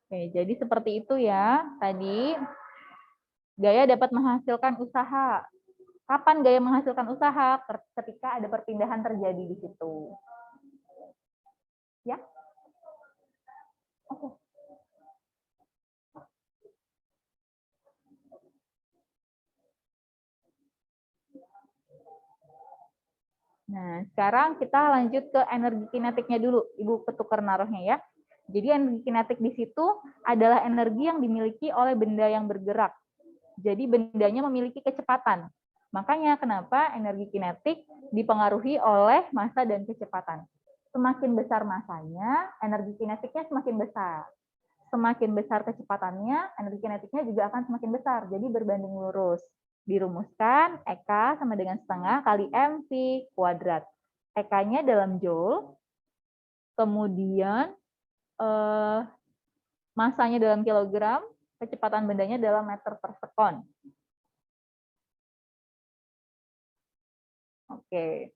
Oke, jadi seperti itu ya. Tadi gaya dapat menghasilkan usaha. Kapan gaya menghasilkan usaha? Ketika ada perpindahan terjadi di situ. Ya. Oke. Nah, sekarang kita lanjut ke energi kinetiknya dulu. Ibu ketukar naruhnya ya. Jadi energi kinetik di situ adalah energi yang dimiliki oleh benda yang bergerak. Jadi bendanya memiliki kecepatan. Makanya kenapa energi kinetik dipengaruhi oleh massa dan kecepatan. Semakin besar massanya, energi kinetiknya semakin besar. Semakin besar kecepatannya, energi kinetiknya juga akan semakin besar. Jadi berbanding lurus. Dirumuskan, EK sama dengan setengah kali MV kuadrat. EK-nya dalam joule, kemudian massanya dalam kilogram, kecepatan bendanya dalam meter per sekon. Oke.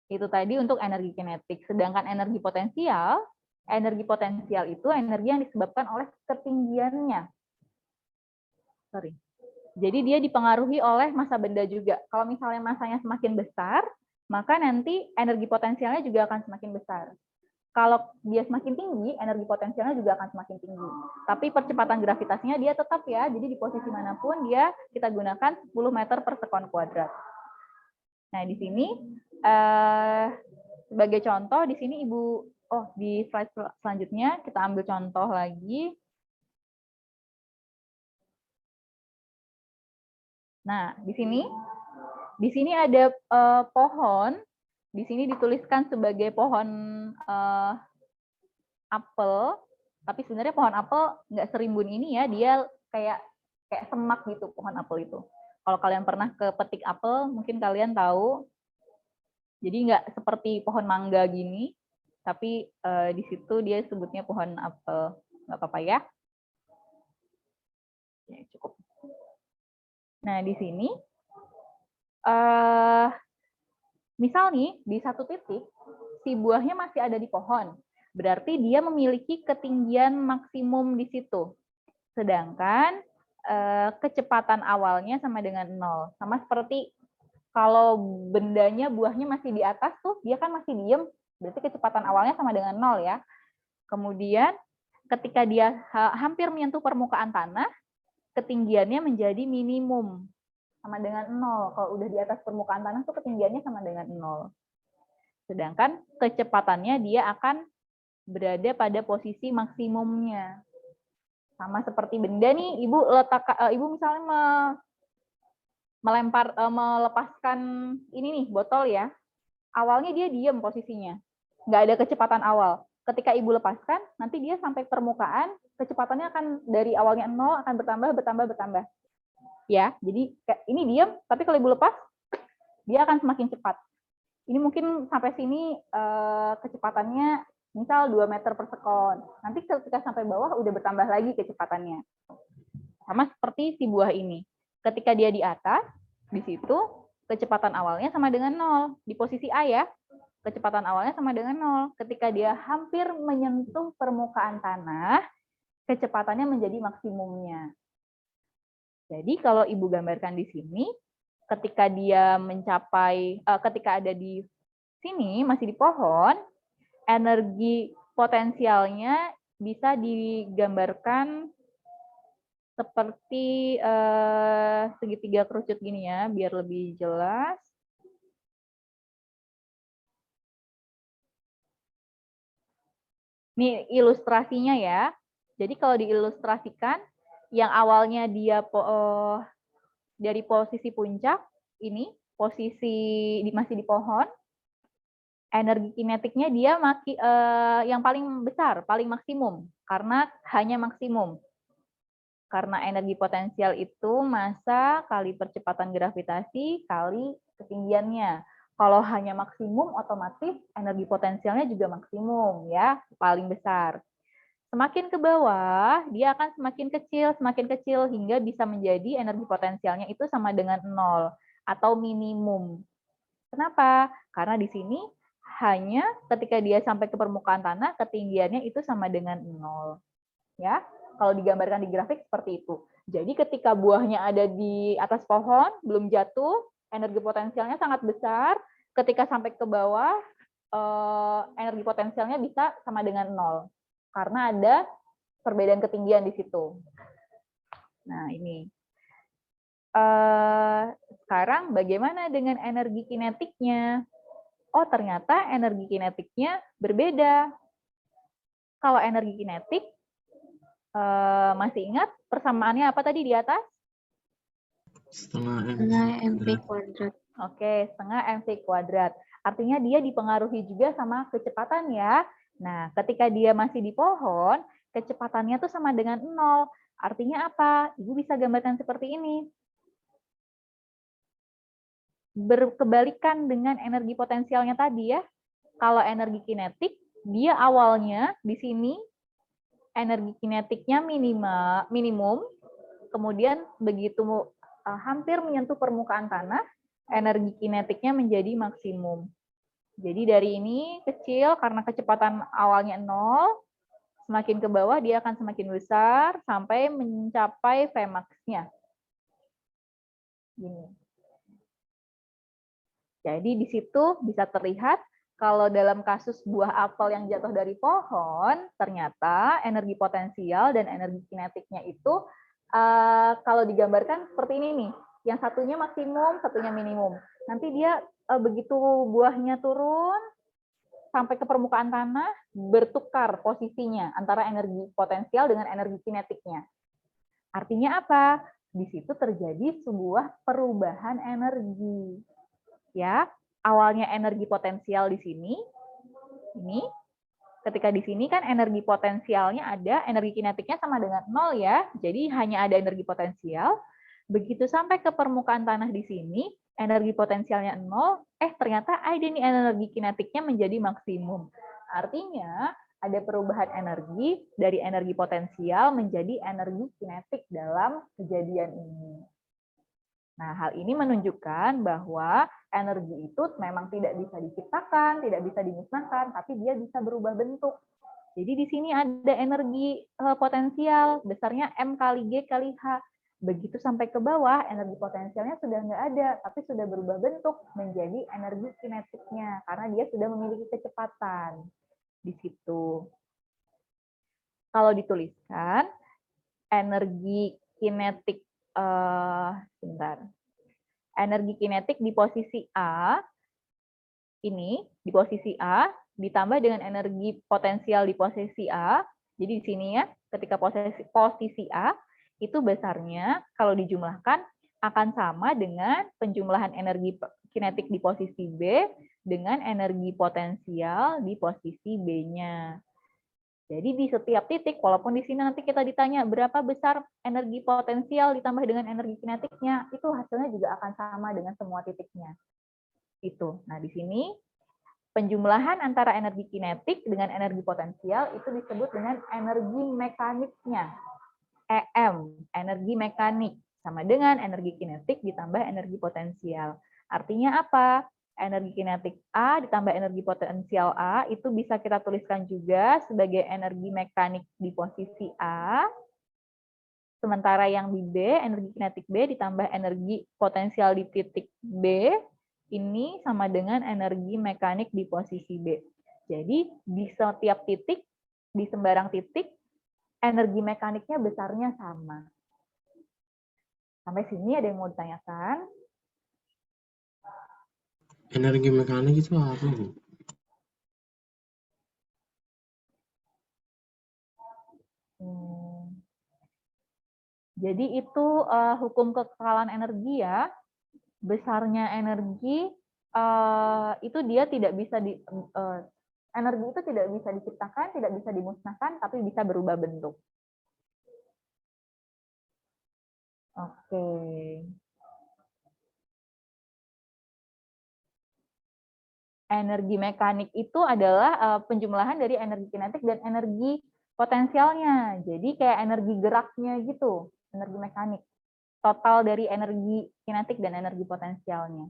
Itu tadi untuk energi kinetik. Sedangkan energi potensial itu energi yang disebabkan oleh ketinggiannya. Sorry. Jadi dia dipengaruhi oleh massa benda juga. Kalau misalnya massanya semakin besar, maka nanti energi potensialnya juga akan semakin besar. Kalau dia semakin tinggi, energi potensialnya juga akan semakin tinggi. Tapi percepatan gravitasinya dia tetap ya, jadi di posisi manapun dia kita gunakan 10 meter per sekon kuadrat. Nah, di sini sebagai contoh, di sini Ibu, di slide selanjutnya kita ambil contoh lagi. Nah, di sini ada pohon. Di sini dituliskan sebagai pohon apel, tapi sebenarnya pohon apel nggak serimbun ini ya, dia kayak semak gitu pohon apel itu. Kalau kalian pernah ke petik apel, mungkin kalian tahu. Jadi nggak seperti pohon mangga gini, tapi di situ dia sebutnya pohon apel. Nggak apa-apa ya. Ya, cukup. Nah, di sini, misal nih, di satu titik, si buahnya masih ada di pohon. Berarti dia memiliki ketinggian maksimum di situ. Sedangkan kecepatan awalnya sama dengan 0. Sama seperti kalau bendanya, buahnya masih di atas tuh, dia kan masih diem, berarti kecepatan awalnya sama dengan 0 ya. Kemudian ketika dia hampir menyentuh permukaan tanah, ketinggiannya menjadi minimum, sama dengan 0. Kalau udah di atas permukaan tanah tuh ketinggiannya sama dengan 0. Sedangkan kecepatannya dia akan berada pada posisi maksimumnya. Sama seperti benda nih, Ibu misalnya melepaskan ini nih, botol ya. Awalnya dia diam posisinya. Nggak ada kecepatan awal. Ketika Ibu lepaskan, nanti dia sampai permukaan, kecepatannya akan dari awalnya 0 akan bertambah. Ya, jadi ini diam, tapi kalau Ibu lepas, dia akan semakin cepat. Ini mungkin sampai sini kecepatannya misal 2 meter per sekon. Nanti ketika sampai bawah udah bertambah lagi kecepatannya. Sama seperti si buah ini. Ketika dia di atas, di situ kecepatan awalnya sama dengan 0. Di posisi A ya, kecepatan awalnya sama dengan 0. Ketika dia hampir menyentuh permukaan tanah, kecepatannya menjadi maksimumnya. Jadi kalau Ibu gambarkan di sini, ketika dia mencapai, ketika ada di sini, masih di pohon, energi potensialnya bisa digambarkan seperti segitiga kerucut gini ya, biar lebih jelas. Ini ilustrasinya ya. Jadi kalau diilustrasikan, yang awalnya dia dari posisi puncak, ini posisi masih di pohon, energi kinetiknya dia yang paling besar, paling maksimum, karena hanya maksimum. Karena energi potensial itu massa kali percepatan gravitasi kali ketinggiannya. Kalau hanya maksimum, otomatis energi potensialnya juga maksimum, ya, paling besar. Semakin ke bawah, dia akan semakin kecil, hingga bisa menjadi energi potensialnya itu sama dengan 0 atau minimum. Kenapa? Karena di sini hanya ketika dia sampai ke permukaan tanah, ketinggiannya itu sama dengan 0. Ya, kalau digambarkan di grafik seperti itu. Jadi ketika buahnya ada di atas pohon, belum jatuh, energi potensialnya sangat besar. Ketika sampai ke bawah, energi potensialnya bisa sama dengan 0. Karena ada perbedaan ketinggian di situ. Nah, ini. Sekarang bagaimana dengan energi kinetiknya? Oh, ternyata energi kinetiknya berbeda. Kalau energi kinetik, masih ingat persamaannya apa tadi di atas? Setengah mv kuadrat. Oke, setengah mv kuadrat. Artinya dia dipengaruhi juga sama kecepatan ya. Nah, ketika dia masih di pohon, kecepatannya tuh sama dengan 0. Artinya apa? Ibu bisa gambarkan seperti ini. Berkebalikan dengan energi potensialnya tadi ya. Kalau energi kinetik, dia awalnya di sini energi kinetiknya minimum, kemudian begitu hampir menyentuh permukaan tanah, energi kinetiknya menjadi maksimum. Jadi dari ini kecil karena kecepatan awalnya 0, semakin ke bawah dia akan semakin besar sampai mencapai Vmax-nya. Gini. Jadi di situ bisa terlihat kalau dalam kasus buah apel yang jatuh dari pohon, ternyata energi potensial dan energi kinetiknya itu kalau digambarkan seperti ini nih. Yang satunya maksimum, satunya minimum. Nanti dia begitu buahnya turun sampai ke permukaan tanah, bertukar posisinya antara energi potensial dengan energi kinetiknya. Artinya apa? Di situ terjadi sebuah perubahan energi. Ya, awalnya energi potensial di sini, ini, ketika di sini kan energi potensialnya ada, energi kinetiknya sama dengan 0 ya, jadi hanya ada energi potensial. Begitu sampai ke permukaan tanah di sini, energi potensialnya 0, ternyata ada nih energi kinetiknya menjadi maksimum. Artinya ada perubahan energi dari energi potensial menjadi energi kinetik dalam kejadian ini. Nah, hal ini menunjukkan bahwa energi itu memang tidak bisa diciptakan, tidak bisa dimusnahkan, tapi dia bisa berubah bentuk. Jadi di sini ada energi potensial, besarnya M kali G kali H. Begitu sampai ke bawah, energi potensialnya sudah nggak ada, tapi sudah berubah bentuk menjadi energi kinetiknya, karena dia sudah memiliki kecepatan. Di situ. Kalau dituliskan, energi kinetik energi kinetik di posisi A ini di posisi A ditambah dengan energi potensial di posisi A. Jadi di sini ya, ketika posisi A itu besarnya kalau dijumlahkan akan sama dengan penjumlahan energi kinetik di posisi B dengan energi potensial di posisi B-nya. Jadi di setiap titik, walaupun di sini nanti kita ditanya berapa besar energi potensial ditambah dengan energi kinetiknya, itu hasilnya juga akan sama dengan semua titiknya. Itu. Nah, di sini penjumlahan antara energi kinetik dengan energi potensial itu disebut dengan energi mekaniknya. EM, energi mekanik, sama dengan energi kinetik ditambah energi potensial. Artinya apa? Energi kinetik A ditambah energi potensial A itu bisa kita tuliskan juga sebagai energi mekanik di posisi A. Sementara yang di B, energi kinetik B ditambah energi potensial di titik B, ini sama dengan energi mekanik di posisi B. Jadi di setiap titik, di sembarang titik, energi mekaniknya besarnya sama. Sampai sini ada yang mau ditanyakan? Energi mekanik itu apa, Bu? Jadi itu hukum kekekalan energi ya. Besarnya energi itu dia tidak bisa energi itu tidak bisa diciptakan, tidak bisa dimusnahkan, tapi bisa berubah bentuk. Oke. Energi mekanik itu adalah penjumlahan dari energi kinetik dan energi potensialnya. Jadi kayak energi geraknya gitu, energi mekanik. Total dari energi kinetik dan energi potensialnya.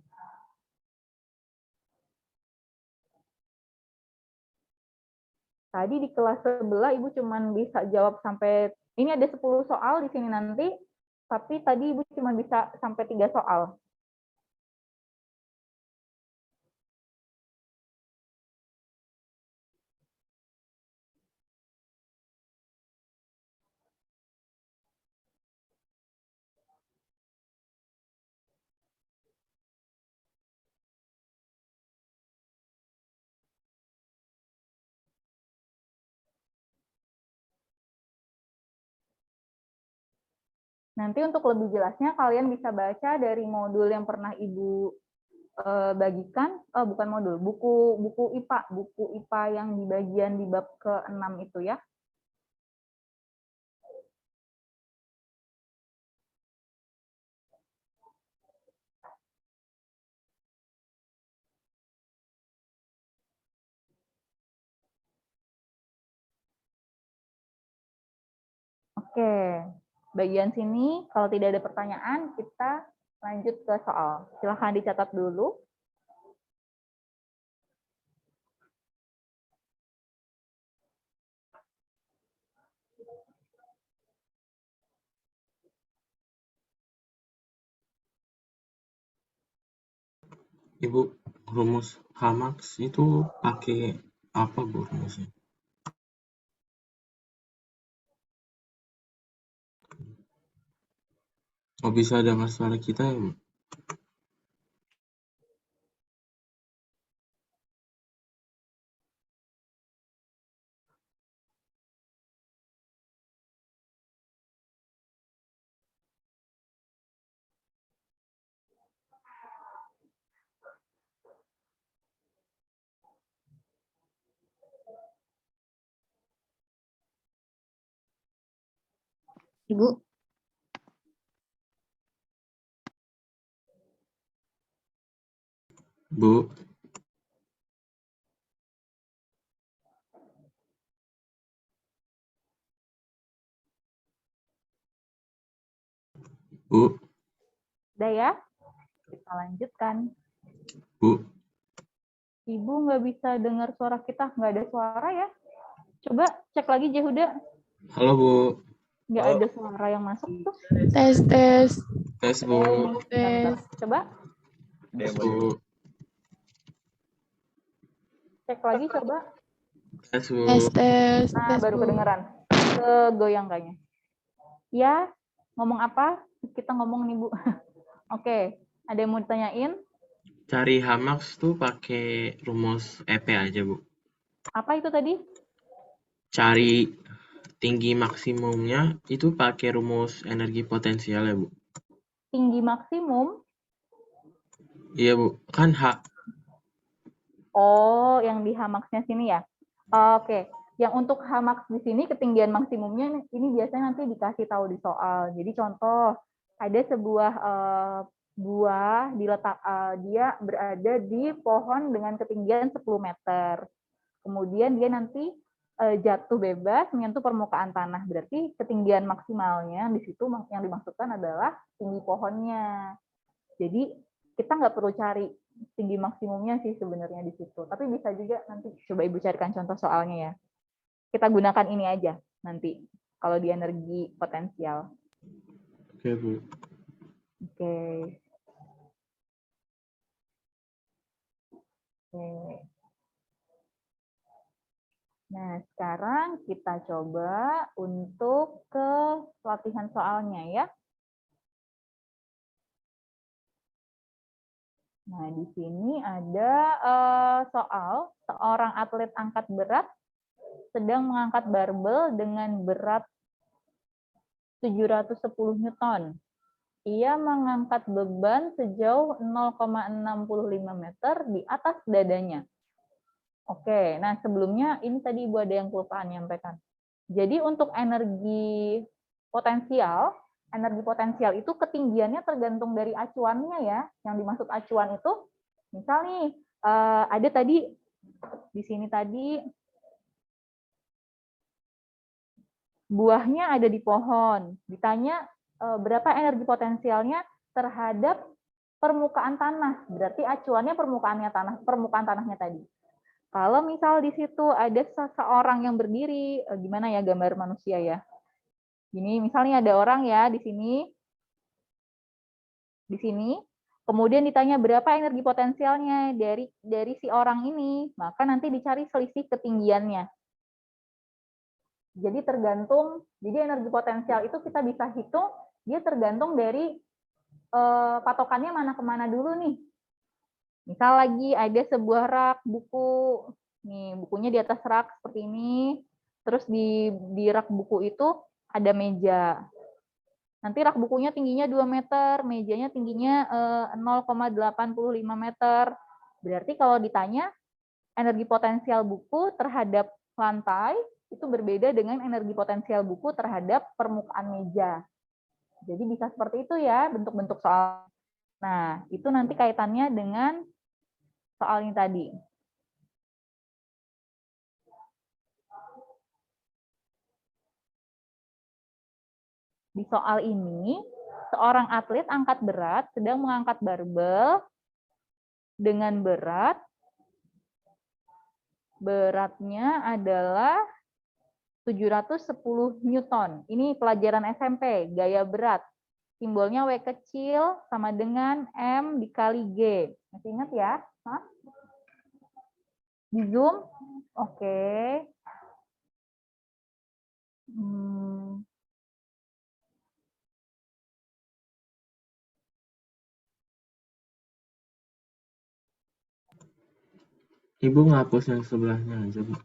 Tadi di kelas sebelah Ibu cuman bisa jawab sampai, ini ada 10 soal di sini nanti, tapi tadi Ibu cuma bisa sampai 3 soal. Nanti untuk lebih jelasnya kalian bisa baca dari modul yang pernah Ibu bagikan, bukan modul, buku IPA yang di bagian di bab ke-6 itu ya. Oke, bagian sini kalau tidak ada pertanyaan kita lanjut ke soal. Silahkan dicatat dulu. Ibu, rumus Hamax itu pakai apa Bu rumusnya? Oh bisa dengar suara kita ya Bu? Ibu, Bu, Bu, Udah ya? Kita lanjutkan. Bu. Ibu nggak bisa dengar suara kita, nggak ada suara ya? Coba cek lagi Jehuda, Halo Bu. nggak ada suara yang masuk tuh. tes. Tes Bu. Bentar. Coba Tes Bu. cek lagi coba. Tes Bu. Tes. Nah, baru Bu. kedengeran. Kegoyang kayaknya. Ya, ngomong apa? Kita ngomong nih, Bu. Oke, ada yang mau ditanyain? Cari Hamax tuh pakai rumus EP aja Bu. Apa itu tadi? Cari tinggi maksimumnya itu pakai rumus energi potensial ya Bu. Tinggi maksimum. Iya Bu, kan Oh, yang di Hamax-nya sini ya? Oke, yang untuk Hamax di sini ketinggian maksimumnya ini biasanya nanti dikasih tahu di soal. Jadi contoh, ada sebuah buah dia berada di pohon dengan ketinggian 10 meter. Kemudian dia nanti jatuh bebas menyentuh permukaan tanah. Berarti ketinggian maksimalnya di situ yang dimaksudkan adalah tinggi pohonnya. Jadi kita nggak perlu cari tinggi maksimumnya sih sebenarnya di situ. Tapi bisa juga nanti coba Ibu carikan contoh soalnya ya. Kita gunakan ini aja nanti kalau di energi potensial. Oke Bu. Oke. Oke. Nah, sekarang kita coba untuk ke latihan soalnya ya. Nah, di sini ada soal seorang atlet angkat berat sedang mengangkat barbel dengan berat 710 Newton. Ia mengangkat beban sejauh 0,65 meter di atas dadanya. Oke, nah sebelumnya ini tadi Ibu ada yang kelupaan menyampaikan. Jadi untuk energi potensial itu ketinggiannya tergantung dari acuannya ya. Yang dimaksud acuan itu, misal nih ada tadi di sini tadi buahnya ada di pohon. Ditanya berapa energi potensialnya terhadap permukaan tanah. Berarti acuannya permukaan tanahnya tadi. Kalau misal di situ ada seseorang yang berdiri, gimana ya gambar manusia ya? Gini, misalnya ada orang ya di sini, kemudian ditanya berapa energi potensialnya dari si orang ini, maka nanti dicari selisih ketinggiannya. Jadi jadi energi potensial itu kita bisa hitung, dia tergantung dari patokannya mana kemana dulu nih. Misal lagi ada sebuah rak buku, nih bukunya di atas rak seperti ini, terus di rak buku itu ada meja. Nanti rak bukunya tingginya 2 meter, mejanya tingginya 0,85 meter. Berarti kalau ditanya energi potensial buku terhadap lantai itu berbeda dengan energi potensial buku terhadap permukaan meja. Jadi bisa seperti itu ya bentuk-bentuk soal. Nah, itu nanti kaitannya dengan soal ini tadi. Di soal ini, seorang atlet angkat berat sedang mengangkat barbel dengan beratnya adalah 710 Newton. Ini pelajaran SMP, gaya berat. Simbolnya W kecil sama dengan M dikali G. Masih ingat ya? Hah? Di Zoom? Oke. Ibu ngapus yang sebelahnya aja, Bu.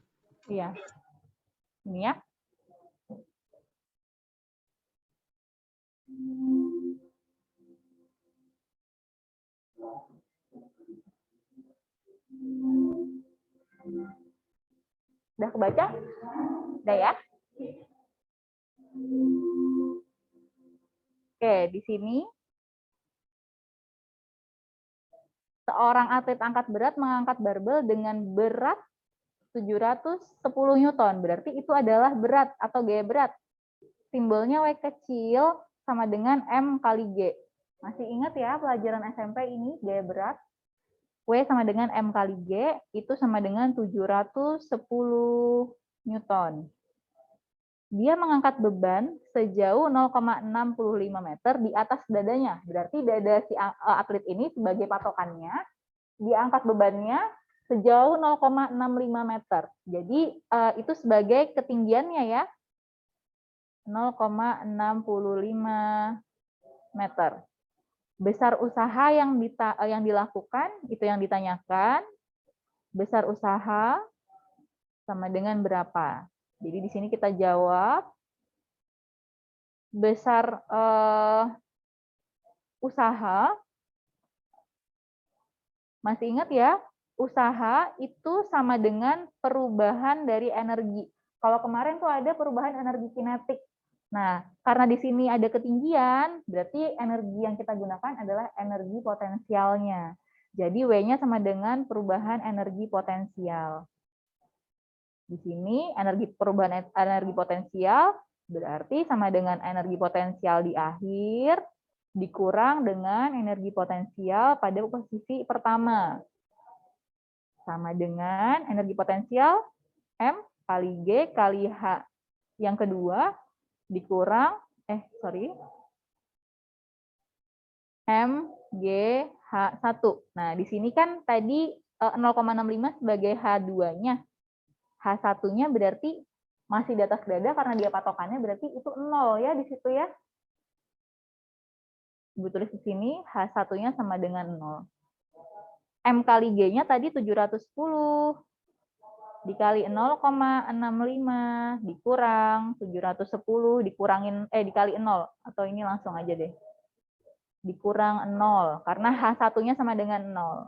Iya. Ini ya. Udah kebaca? Udah ya? Oke, di sini seorang atlet angkat berat mengangkat barbel dengan berat 710 Newton. Berarti itu adalah berat atau gaya berat. Simbolnya W kecil sama dengan M kali G. Masih ingat ya pelajaran SMP ini gaya berat? W sama dengan M kali G itu sama dengan 710 Newton. Dia mengangkat beban sejauh 0,65 meter di atas dadanya. Berarti dada si atlet ini sebagai patokannya, dia angkat bebannya sejauh 0,65 meter. Jadi itu sebagai ketinggiannya ya, 0,65 meter. Besar usaha yang dilakukan, itu yang ditanyakan. Besar usaha sama dengan berapa? Jadi di sini kita jawab besar usaha. Masih ingat ya? Usaha itu sama dengan perubahan dari energi. Kalau kemarin tuh ada perubahan energi kinetik. Nah, karena di sini ada ketinggian, berarti energi yang kita gunakan adalah energi potensialnya. Jadi W-nya sama dengan perubahan energi potensial. Di sini perubahan energi potensial berarti sama dengan energi potensial di akhir dikurang dengan energi potensial pada posisi pertama. Sama dengan energi potensial M kali G kali H. Yang kedua dikurang, M, G, H1. Nah, di sini kan tadi 0,65 sebagai H2-nya. H1-nya berarti masih di atas dada karena dia patokannya berarti itu 0 ya di situ ya. Ibu tulis di sini H1-nya sama dengan 0. M kali G-nya tadi 710 dikali 0,65 dikurang 710 dikali 0 atau ini langsung aja deh. Dikurang 0 karena H1-nya sama dengan 0.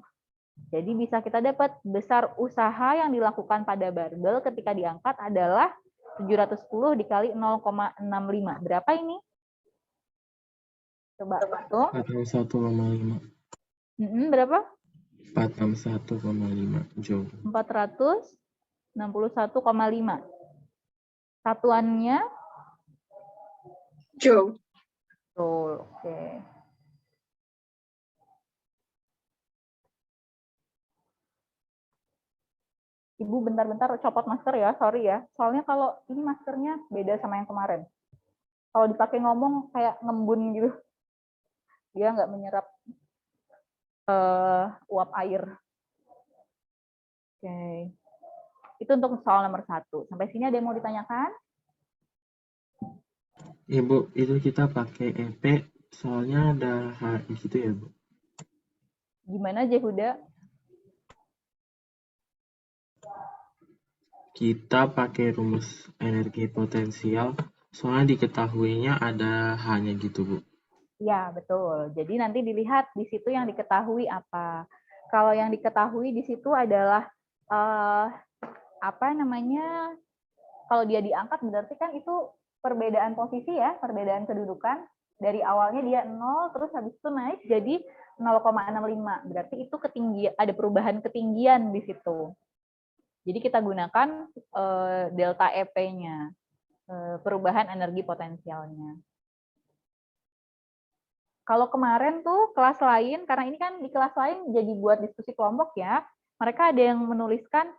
Jadi bisa kita dapat besar usaha yang dilakukan pada barbel ketika diangkat adalah 710 dikali 0,65. Berapa ini? Coba hitung. 41,5. Berapa? 461,5 joule. 461,5. Satuannya? Joule. Joule, oke. Ibu bentar-bentar copot masker ya, sorry ya. Soalnya kalau ini maskernya beda sama yang kemarin. Kalau dipakai ngomong kayak ngembun gitu. Dia nggak menyerap uap air. Oke. Itu untuk soal nomor 1. Sampai sini ada yang mau ditanyakan? Ya Bu, itu kita pakai EP, soalnya ada HI gitu ya Bu. Gimana Jehuda? Kita pakai rumus energi potensial, soalnya diketahuinya ada H-nya gitu Bu. Ya, betul. Jadi nanti dilihat di situ yang diketahui apa. Kalau yang diketahui di situ adalah apa namanya? Kalau dia diangkat berarti kan itu perbedaan posisi ya, perbedaan kedudukan. Dari awalnya dia 0, terus habis itu naik jadi 0,65. Berarti itu ketinggian, ada perubahan ketinggian di situ. Jadi kita gunakan delta EP-nya, perubahan energi potensialnya. Kalau kemarin tuh kelas lain, karena ini kan di kelas lain jadi buat diskusi kelompok ya, mereka ada yang menuliskan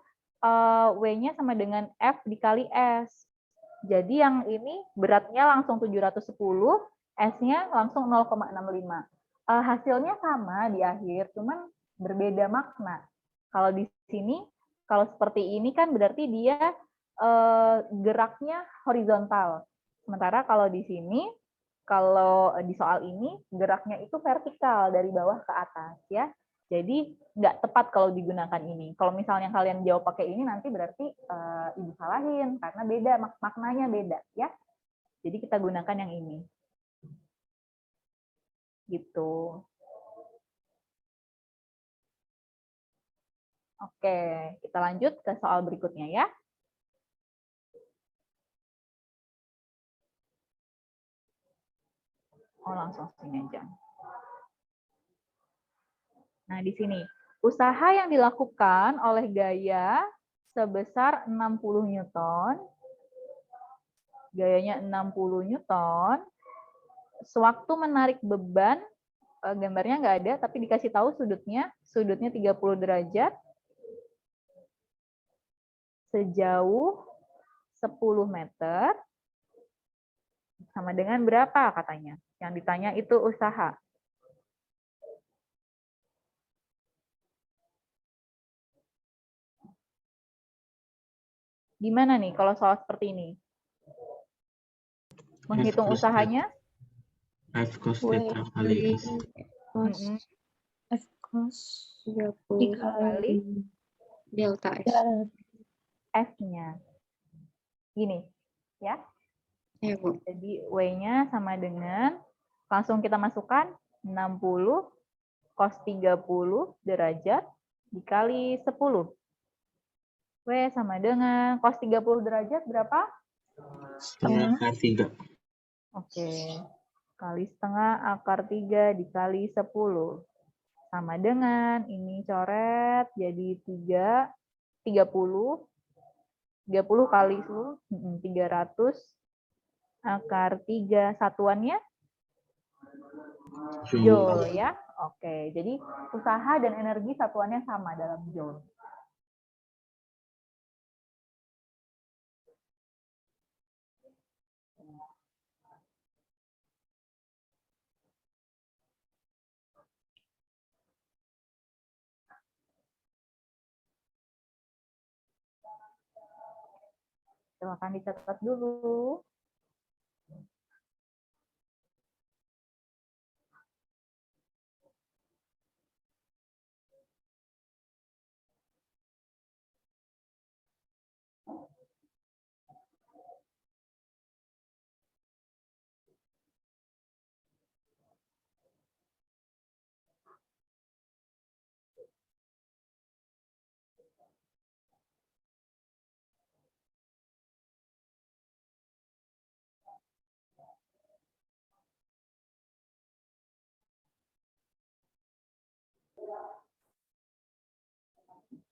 W-nya sama dengan F dikali S. Jadi yang ini beratnya langsung 710, S-nya langsung 0,65. Hasilnya sama di akhir, cuman berbeda makna. Kalau di sini, kalau seperti ini kan berarti dia geraknya horizontal. Sementara kalau di sini, kalau di soal ini geraknya itu vertikal dari bawah ke atas ya. Jadi nggak tepat kalau digunakan ini. Kalau misalnya kalian jawab pakai ini nanti berarti ibu salahin karena beda maknanya beda ya. Jadi kita gunakan yang ini. Gitu. Oke, kita lanjut ke soal berikutnya ya. Oh, langsung sini aja. Nah, di sini, usaha yang dilakukan oleh Gaya sebesar 60 Newton, gayanya 60 Newton, sewaktu menarik beban, gambarnya nggak ada, tapi dikasih tahu sudutnya 30 derajat, sejauh 10 meter, sama dengan berapa katanya? Yang ditanya itu usaha. Gimana nih kalau soal seperti ini? Menghitung usahanya? F cos theta kali S. F cos 30 Dikali delta S. F-nya. Gini, ya. Ya, Bu. Jadi W-nya sama dengan, langsung kita masukkan 60 cos 30 derajat dikali 10. W sama dengan cos 30 derajat berapa? Setengah akar 3. Oke. Kali setengah akar 3 dikali 10. Sama dengan, ini coret jadi 30 kali 10, 300 akar 3. Satuannya Joule ya. Oke, jadi usaha dan energi satuannya sama dalam Joule. Silakan dicatat dulu.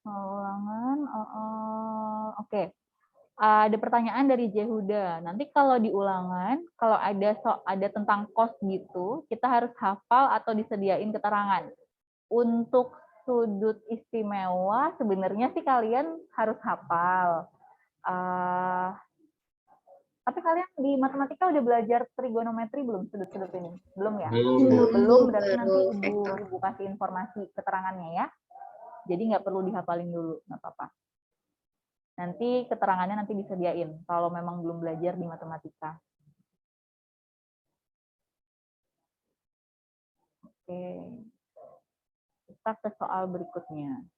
Ulangan. Oke. Ada pertanyaan dari Jehuda. Nanti kalau di ulangan, kalau ada tentang kos gitu, kita harus hafal atau disediain keterangan. Untuk sudut istimewa sebenarnya sih kalian harus hafal. Tapi kalian di matematika udah belajar trigonometri belum, sudut-sudut ini? Belum ya? Belum. Belum, berarti nanti Baru vektor. ibu kasih informasi keterangannya ya. Jadi nggak perlu dihafalin dulu, nggak apa-apa. Nanti keterangannya nanti disediain kalau memang belum belajar di matematika. Oke. Kita ke soal berikutnya.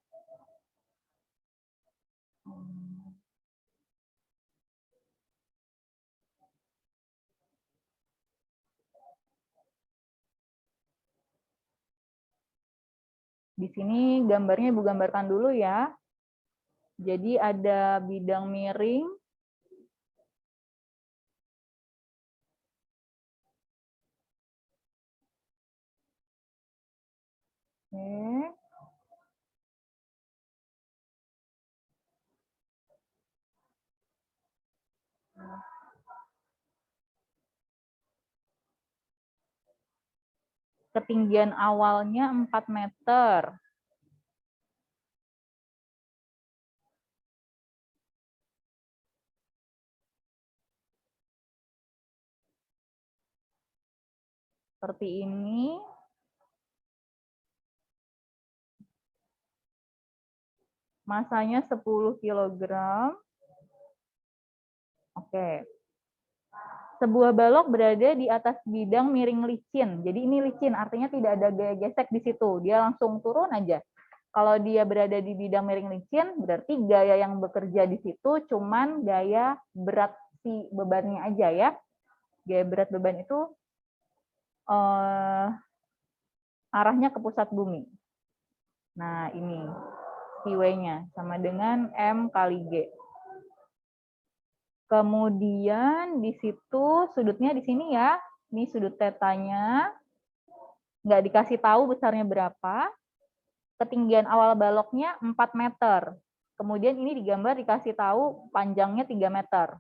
Di sini gambarnya Ibu gambarkan dulu ya. Jadi ada bidang miring. Oke. Ketinggian awalnya 4 meter. Seperti ini. Masanya 10 kg. Oke. Sebuah balok berada di atas bidang miring licin. Jadi ini licin, artinya tidak ada gaya gesek di situ. Dia langsung turun aja. Kalau dia berada di bidang miring licin, berarti gaya yang bekerja di situ cuman gaya berat si bebannya aja ya. Gaya berat beban itu arahnya ke pusat bumi. Nah, ini P-nya sama dengan M kali G. Kemudian di situ sudutnya di sini ya, ini sudut tetanya, nggak dikasih tahu besarnya berapa. Ketinggian awal baloknya 4 meter. Kemudian ini digambar dikasih tahu panjangnya 3 meter.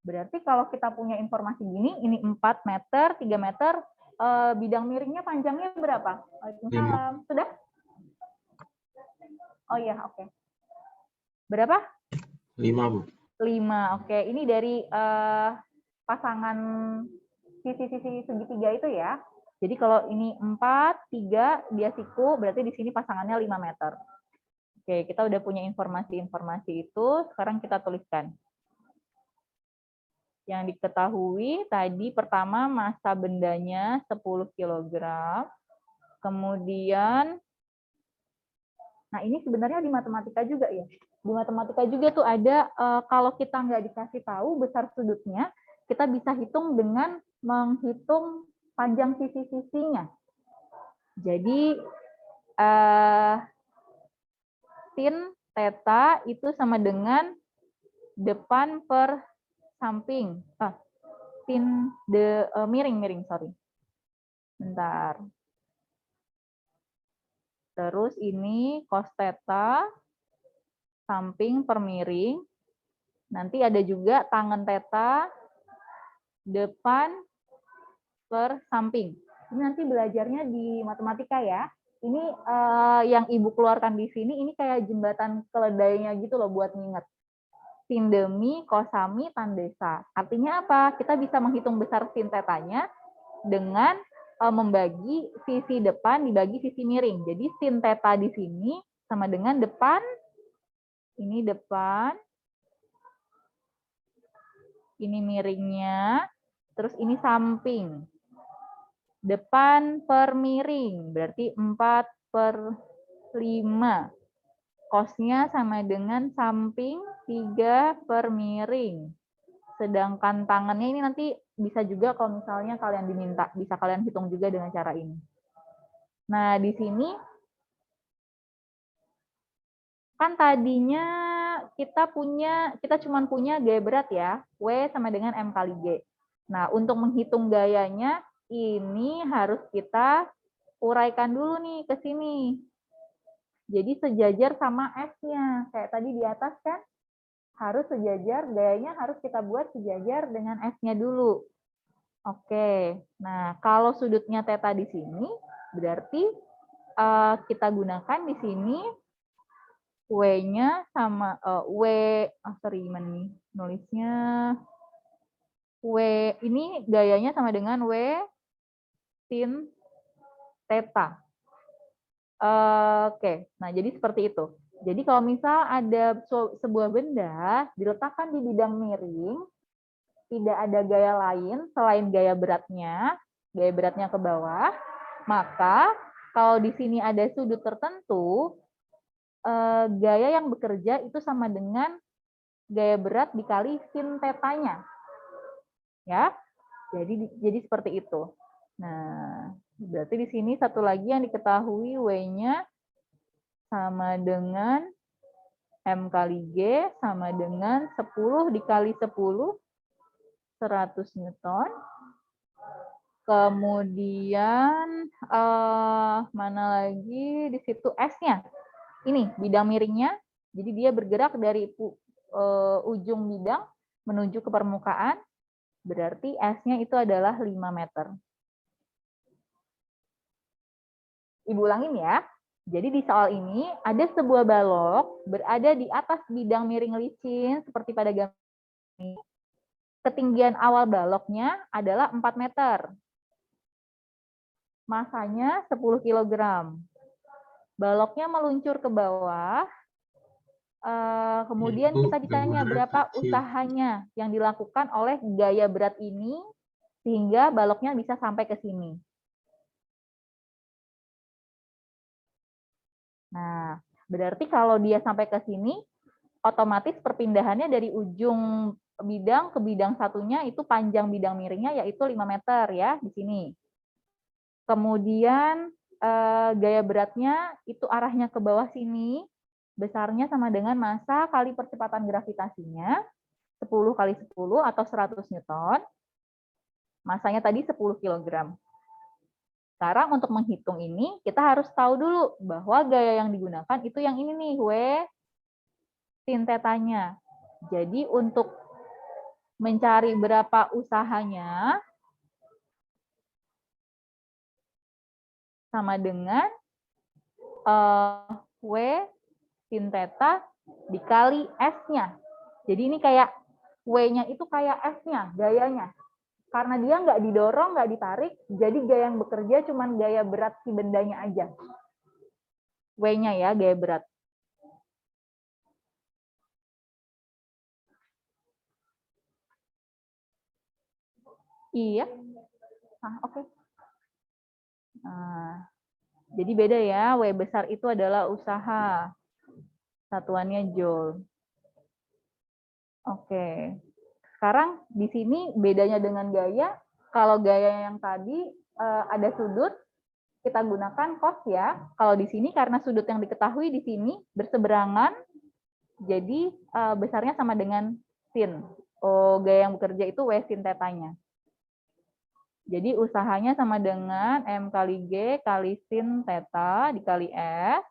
Berarti kalau kita punya informasi gini, ini 4 meter, 3 meter, bidang miringnya panjangnya berapa? Waalaikumsalam. Sudah? Oh iya, oke. Berapa? 5, Bu. 5, oke. Ini dari pasangan sisi-sisi segitiga itu ya. Jadi kalau ini 4, 3, dia siku, berarti di sini pasangannya 5 meter. Oke, kita udah punya informasi-informasi itu, sekarang kita tuliskan. Yang diketahui tadi pertama massa bendanya 10 kg. Kemudian, nah ini sebenarnya di matematika juga ya. Di matematika juga tuh ada, kalau kita nggak dikasih tahu besar sudutnya, kita bisa hitung dengan menghitung panjang sisi-sisinya. Jadi, sin theta itu sama dengan depan per samping. Miring, sorry. Bentar. Terus ini cos theta samping per miring. Nanti ada juga tangen theta depan per samping. Ini nanti belajarnya di matematika ya. Ini yang Ibu keluarkan di sini, ini kayak jembatan keledainya gitu loh buat nginget. Sindemi, kosami, tandesa. Artinya apa? Kita bisa menghitung besar sin tetanya dengan membagi sisi depan dibagi sisi miring. Jadi sin theta di sini sama dengan depan, ini depan, ini miringnya, terus ini samping. Depan per miring, berarti 4/5. Cosnya sama dengan samping 3 per miring. Sedangkan tangannya ini nanti bisa juga kalau misalnya kalian diminta, bisa kalian hitung juga dengan cara ini. Nah, di sini kan tadinya kita cuma punya gaya berat ya, W sama dengan M kali G. Nah, untuk menghitung gayanya, ini harus kita uraikan dulu nih ke sini. Jadi sejajar sama S-nya. Kayak tadi di atas kan, harus sejajar, gayanya harus kita buat sejajar dengan S-nya dulu. Oke, nah kalau sudutnya theta di sini, berarti kita gunakan di sini W-nya sama gimana nih nulisnya? W ini gayanya sama dengan W sin theta. Oke, nah jadi seperti itu. Jadi kalau misal ada sebuah benda diletakkan di bidang miring, tidak ada gaya lain selain gaya beratnya ke bawah, maka kalau di sini ada sudut tertentu, gaya yang bekerja itu sama dengan gaya berat dikali sin tetanya. Ya. Jadi seperti itu. Nah, berarti di sini satu lagi yang diketahui W-nya sama dengan M kali G sama dengan 10 dikali 10, 100 Newton. Kemudian mana lagi di situ S-nya. Ini bidang miringnya. Jadi dia bergerak dari ujung bidang menuju ke permukaan. Berarti S-nya itu adalah 5 meter. Ibu ulangin ya. Jadi di soal ini ada sebuah balok berada di atas bidang miring licin seperti pada gambar ini. Ketinggian awal baloknya adalah 4 meter. Masanya 10 kg. Baloknya meluncur ke bawah. Kemudian kita ditanya berapa usahanya yang dilakukan oleh gaya berat ini sehingga baloknya bisa sampai ke sini. Nah, berarti kalau dia sampai ke sini, otomatis perpindahannya dari ujung bidang ke bidang satunya itu panjang bidang miringnya yaitu 5 meter ya di sini. Kemudian gaya beratnya itu arahnya ke bawah sini, besarnya sama dengan massa kali percepatan gravitasinya, 10 kali 10 atau 100 Newton. Massanya tadi 10 kg. Sekarang untuk menghitung ini, kita harus tahu dulu bahwa gaya yang digunakan itu yang ini nih, W sin tetanya. Jadi untuk mencari berapa usahanya, sama dengan W sin theta dikali S-nya. Jadi ini kayak W-nya itu kayak S-nya, gayanya. Karena dia nggak didorong, nggak ditarik, jadi gaya yang bekerja cuma gaya berat si bendanya aja. W-nya ya, gaya berat. Iya. Oke. Nah, jadi beda ya, W besar itu adalah usaha. Satuannya joule. Oke. Sekarang di sini bedanya dengan gaya, kalau gaya yang tadi ada sudut, kita gunakan cos ya. Kalau di sini karena sudut yang diketahui di sini berseberangan, jadi besarnya sama dengan sin. Gaya yang bekerja itu W sin tetanya. Jadi usahanya sama dengan M kali G kali sin theta dikali S.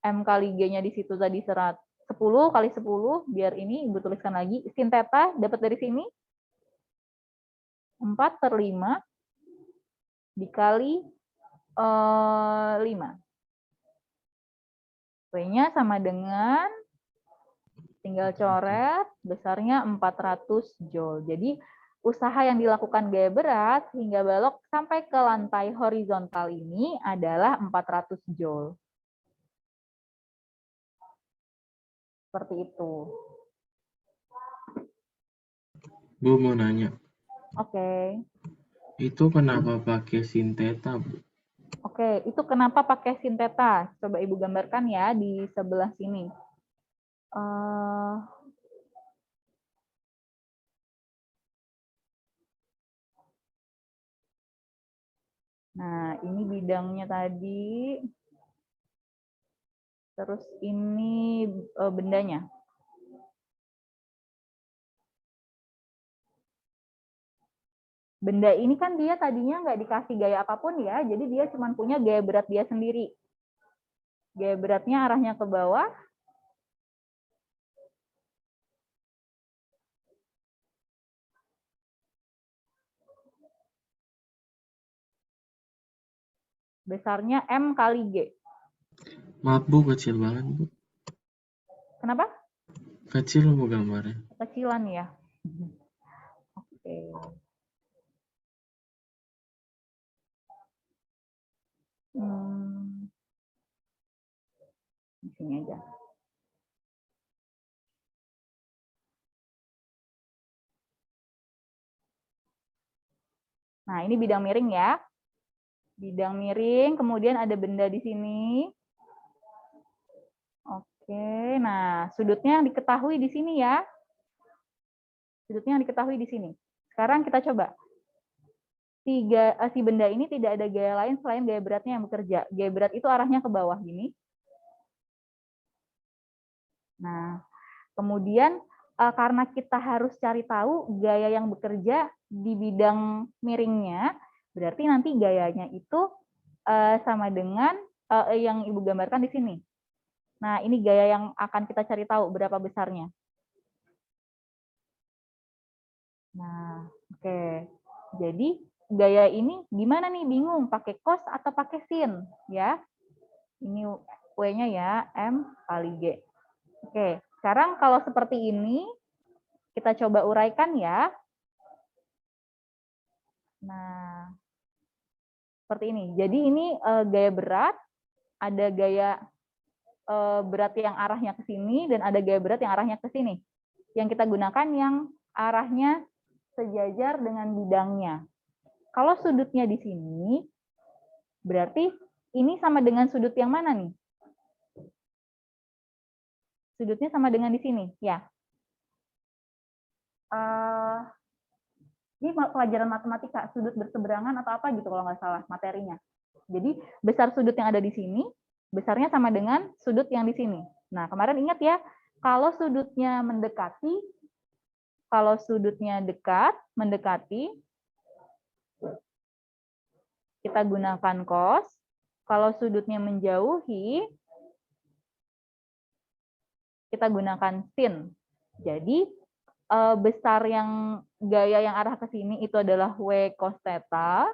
M kali G-nya di situ tadi 10 kali 10, biar ini Ibu tuliskan lagi. Sin theta dapat dari sini 4/5 dikali 5. W-nya sama dengan, tinggal coret, besarnya 400 joule. Jadi usaha yang dilakukan gaya berat hingga balok sampai ke lantai horizontal ini adalah 400 joule. Seperti itu. Bu mau nanya. Oke. Itu kenapa pakai sin theta, Bu? Oke, itu kenapa pakai sin theta? Coba Ibu gambarkan ya di sebelah sini. Nah, ini bidangnya tadi. Terus ini bendanya. Benda ini kan dia tadinya nggak dikasih gaya apapun ya, jadi dia cuma punya gaya berat dia sendiri. Gaya beratnya arahnya ke bawah. Besarnya M kali G. Maaf Bu, kecil banget Bu. Kenapa? Kecil Bu gambarnya. Kecilan ya. Oke. Di sini aja. Nah, ini bidang miring ya. Bidang miring, kemudian ada benda di sini. Oke, nah sudutnya yang diketahui di sini ya. Sudutnya yang diketahui di sini. Sekarang kita coba. Si benda ini tidak ada gaya lain selain gaya beratnya yang bekerja. Gaya berat itu arahnya ke bawah gini. Nah, kemudian karena kita harus cari tahu gaya yang bekerja di bidang miringnya, berarti nanti gayanya itu sama dengan yang Ibu gambarkan di sini. Nah, ini gaya yang akan kita cari tahu berapa besarnya. Nah, oke. Jadi gaya ini gimana nih, bingung pakai cos atau pakai sin ya? Ini W-nya ya, M kali G. Oke, sekarang kalau seperti ini kita coba uraikan ya. Nah, seperti ini. Jadi ini gaya berat, ada gaya berat yang arahnya ke sini dan ada gaya berat yang arahnya ke sini. Yang kita gunakan yang arahnya sejajar dengan bidangnya. Kalau sudutnya di sini, berarti ini sama dengan sudut yang mana nih? Sudutnya sama dengan di sini, ya. Ini pelajaran matematika, sudut berseberangan atau apa gitu kalau nggak salah materinya. Jadi besar sudut yang ada di sini, besarnya sama dengan sudut yang di sini. Nah, kemarin ingat ya, kalau sudutnya mendekati, kalau sudutnya dekat, mendekati, kita gunakan cos. Kalau sudutnya menjauhi, kita gunakan sin. Jadi besar yang gaya yang arah ke sini itu adalah W cos theta,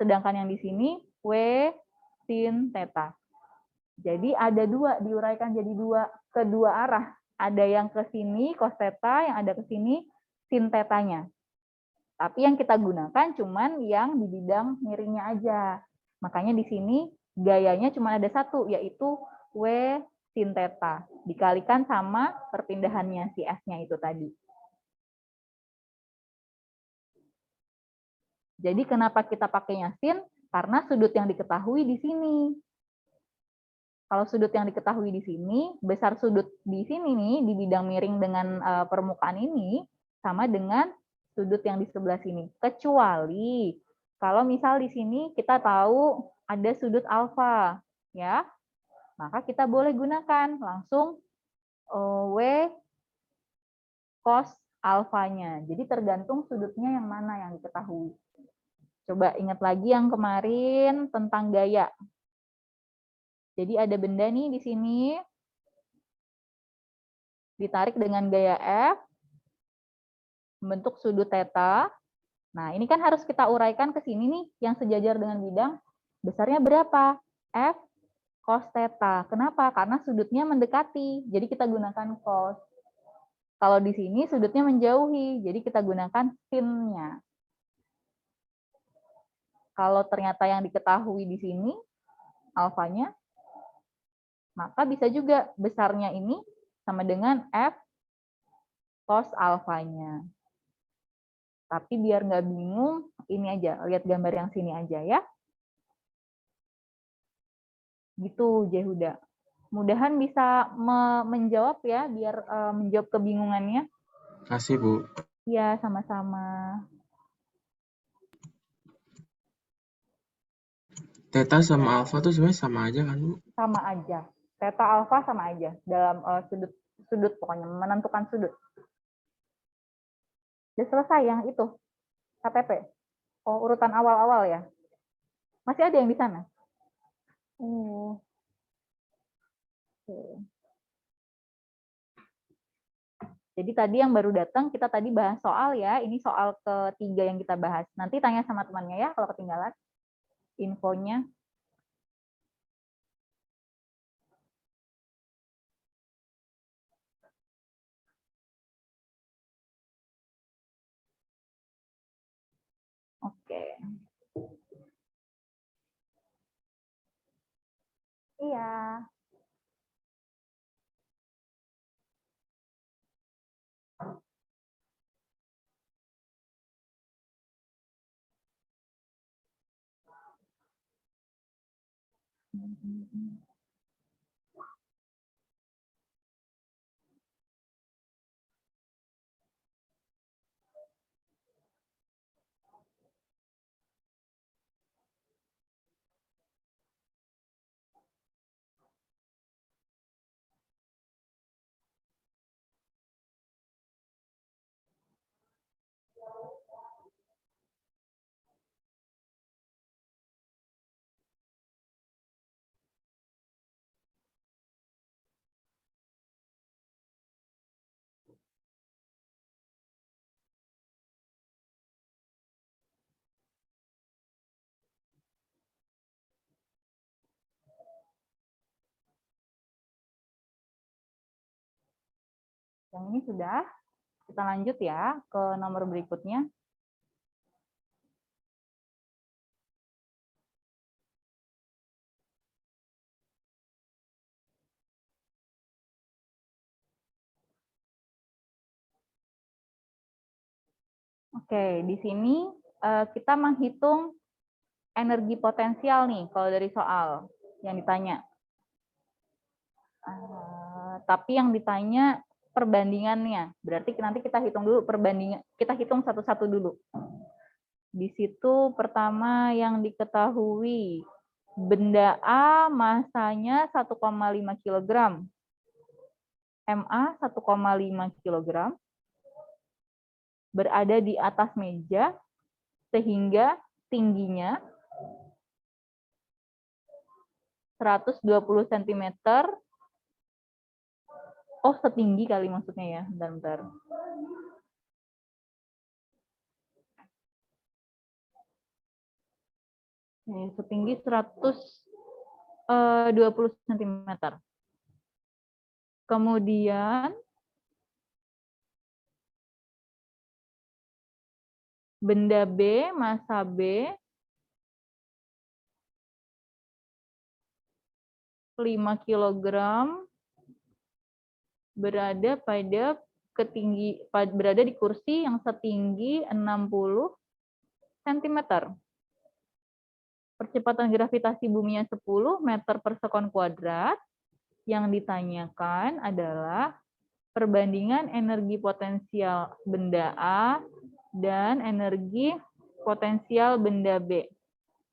sedangkan yang di sini W sin theta. Jadi ada dua, diuraikan jadi dua, kedua arah. Ada yang ke sini cos theta, yang ada ke sini sin theta-nya. Tapi yang kita gunakan cuman yang di bidang miringnya aja. Makanya di sini gayanya cuma ada satu, yaitu W sin theta. Dikalikan sama perpindahannya si S-nya itu tadi. Jadi kenapa kita pakainya sin? Karena sudut yang diketahui di sini. Kalau sudut yang diketahui di sini, besar sudut di sini nih, di bidang miring dengan permukaan ini, sama dengan sudut yang di sebelah sini. Kecuali kalau misal di sini kita tahu ada sudut alfa, ya, maka kita boleh gunakan langsung W cos alfanya. Jadi tergantung sudutnya yang mana yang diketahui. Coba ingat lagi yang kemarin tentang gaya. Jadi ada benda nih di sini, ditarik dengan gaya F, membentuk sudut theta. Nah, ini kan harus kita uraikan ke sini nih, yang sejajar dengan bidang, besarnya berapa? F cos theta. Kenapa? Karena sudutnya mendekati, jadi kita gunakan cos. Kalau di sini sudutnya menjauhi, jadi kita gunakan sin-nya. Kalau ternyata yang diketahui di sini, alfanya, maka bisa juga besarnya ini sama dengan F cos alfanya. Tapi biar nggak bingung, ini aja, lihat gambar yang sini aja ya. Gitu, Jehuda. Mudahan bisa menjawab ya, biar menjawab kebingungannya. Kasih Bu. Ya, sama-sama. Theta sama alpha tuh sebenarnya sama aja kan Bu? Sama aja. Theta alfa sama aja dalam sudut pokoknya menentukan sudut. Sudah selesai yang itu KTP. Oh, urutan awal-awal ya. Masih ada yang di sana? Oh. Jadi tadi yang baru datang kita tadi bahas soal ya. Ini soal ketiga yang kita bahas. Nanti tanya sama temannya ya kalau ketinggalan infonya. Iya. Yang ini sudah. Kita lanjut ya ke nomor berikutnya. Oke, di sini kita menghitung energi potensial nih kalau dari soal yang ditanya. Tapi yang ditanya perbandingannya, berarti nanti kita hitung dulu perbandingan, kita hitung satu-satu dulu. Di situ pertama yang diketahui, benda A masanya 1,5 kg, MA 1,5 kg, berada di atas meja, sehingga tingginya 120 cm. Oh, setinggi kali maksudnya ya. Bentar. Setinggi 120 cm. Kemudian benda B, massa B 5 kg, berada di kursi yang setinggi 60 cm. Percepatan gravitasi buminya 10 meter per sekon kuadrat. Yang ditanyakan adalah perbandingan energi potensial benda A dan energi potensial benda B.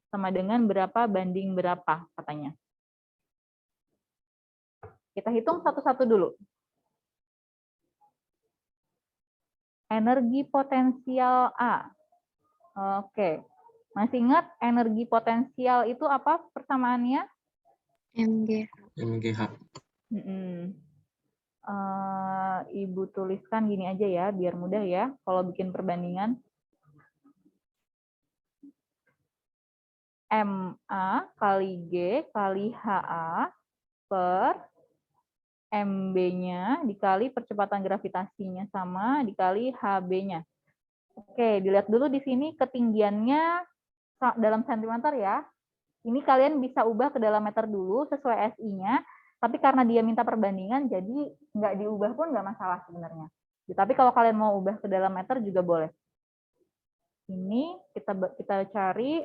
Sama dengan berapa banding berapa katanya. Kita hitung satu-satu dulu. Energi potensial A. Oke. Masih ingat energi potensial itu apa persamaannya? MGH. Ibu tuliskan gini aja ya, biar mudah ya kalau bikin perbandingan. MA kali G kali HA per MB-nya dikali percepatan gravitasinya sama dikali HB-nya. Oke, dilihat dulu di sini ketinggiannya dalam sentimeter ya. Ini kalian bisa ubah ke dalam meter dulu sesuai SI-nya. Tapi karena dia minta perbandingan, jadi nggak diubah pun nggak masalah sebenarnya. Tapi kalau kalian mau ubah ke dalam meter juga boleh. Ini kita cari.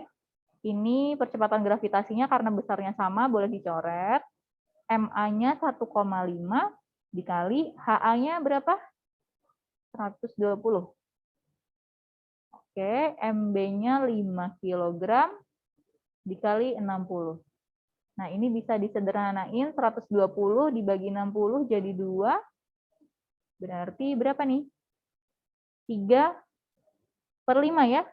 Ini percepatan gravitasinya karena besarnya sama, boleh dicoret. MA-nya 1,5 dikali HA-nya berapa? 120. Oke, MB-nya 5 kg dikali 60. Nah, ini bisa disederhanain, 120 dibagi 60 jadi 2. Berarti berapa nih? 3/5 ya?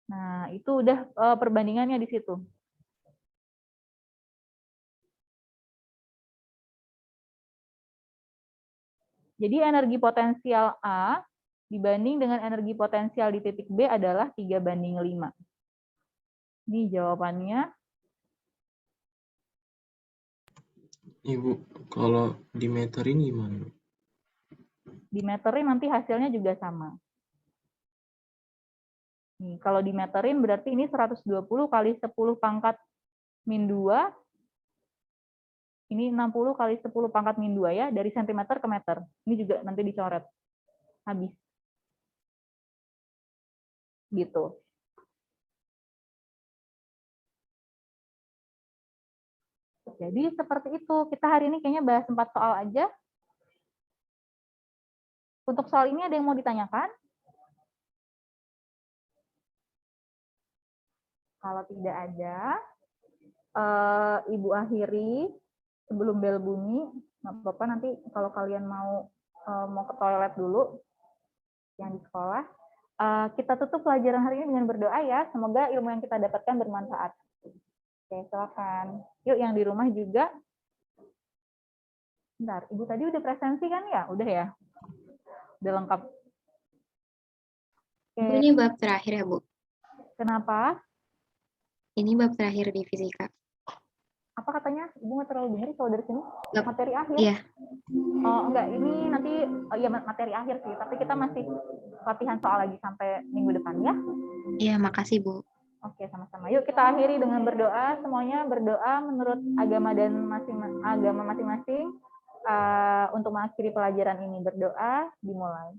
Nah, itu udah perbandingannya di situ. Jadi energi potensial A dibanding dengan energi potensial di titik B adalah 3/5. Ini jawabannya. Ibu, kalau dimeterin gimana? Dimeterin nanti hasilnya juga sama. Nih, kalau dimeterin berarti ini 120 kali 10⁻², Ini 60 kali 10 pangkat min 2 ya, dari sentimeter ke meter. Ini juga nanti dicoret. Habis. Gitu. Jadi seperti itu. Kita hari ini kayaknya bahas 4 soal aja. Untuk soal ini ada yang mau ditanyakan? Kalau tidak ada, Ibu akhiri sebelum bel bunyi. Nggak apa-apa, nanti kalau kalian mau ke toilet dulu, yang di sekolah. Kita tutup pelajaran hari ini dengan berdoa ya. Semoga ilmu yang kita dapatkan bermanfaat. Oke, silakan. Yuk, yang di rumah juga. Bentar, Ibu tadi udah presensi kan ya? Udah ya? Udah lengkap. Bu, ini bab terakhir ya, Bu? Kenapa? Ini bab terakhir di fisika. Apa katanya? Ibu nggak terlalu dengar kalau dari sini. Bab, Materi akhir. iya. Oh, enggak. Ini nanti, ya materi akhir sih. Tapi kita masih latihan soal lagi sampai minggu depan ya. Iya, makasih, Bu. Oke, sama-sama. Yuk kita akhiri dengan berdoa. Semuanya berdoa menurut agama dan agama masing-masing. Untuk mengakhiri pelajaran ini, berdoa dimulai.